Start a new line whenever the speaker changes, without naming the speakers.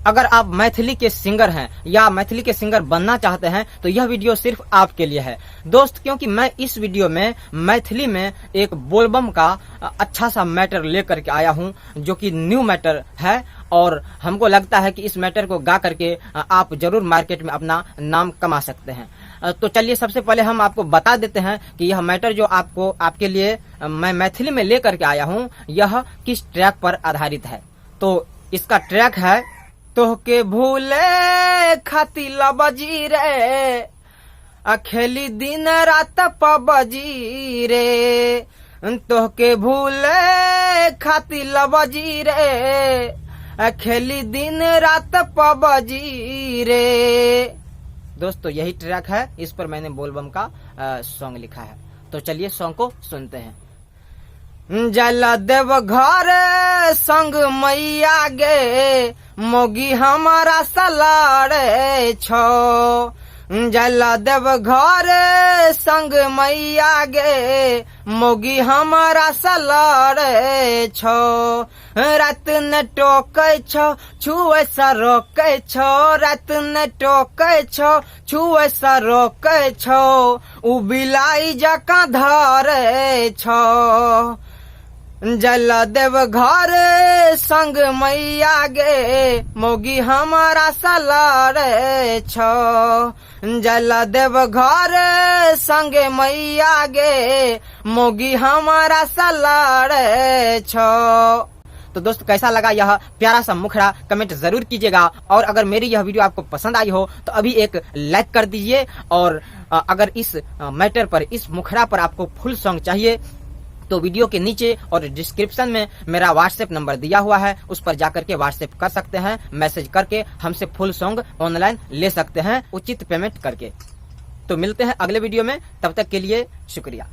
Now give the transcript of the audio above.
अगर आप मैथिली के सिंगर हैं या मैथिली के सिंगर बनना चाहते हैं तो यह वीडियो सिर्फ आपके लिए है दोस्त, क्योंकि मैं इस वीडियो में मैथिली में एक बोलबम का अच्छा सा मैटर लेकर के आया हूं, जो कि न्यू मैटर है और हमको लगता है कि इस मैटर को गा करके आप जरूर मार्केट में अपना नाम कमा सकते हैं। तो चलिए सबसे पहले हम आपको बता देते हैं कि यह मैटर जो आपके लिए मैं मैथिली में लेकर के आया हूं यह किस ट्रैक पर आधारित है। तो इसका ट्रैक है तोहके भूले खाती लबजी रे, खेली दिन रात पबजी रे, तोहके भूले खाती लबजी रे, खेली दिन रात पबजी रे। दोस्तों यही ट्रैक है, इस पर मैंने बोलबम का सॉन्ग लिखा है। तो चलिए सॉन्ग को सुनते हैं। जला देव घर संग मैया गे, मोगी हमारा सलाड़े छो, जला देव घर संग मैया गे, मोगी हमारा सलाड़े छो, रात न टोके छो छुए सा रोके छो, रात न टोके छो छुए सा रोके छो, उबिलाई जका धरे छो, जला देव घर संग मैया गे, मोगी हमारा सलारे छो, जला देव घर संग मैया गे, मोगी हमारा सलारे छो। तो दोस्त कैसा लगा यह प्यारा सा मुखड़ा, कमेंट जरूर कीजिएगा। और अगर मेरी यह वीडियो आपको पसंद आई हो तो अभी एक लाइक कर दीजिए। और अगर इस मैटर पर, इस मुखड़ा पर आपको फुल सॉन्ग चाहिए तो वीडियो के नीचे और डिस्क्रिप्शन में मेरा व्हाट्सएप नंबर दिया हुआ है, उस पर जाकर के व्हाट्सएप कर सकते हैं, मैसेज करके हमसे फुल सॉन्ग ऑनलाइन ले सकते हैं उचित पेमेंट करके। तो मिलते हैं अगले वीडियो में, तब तक के लिए शुक्रिया।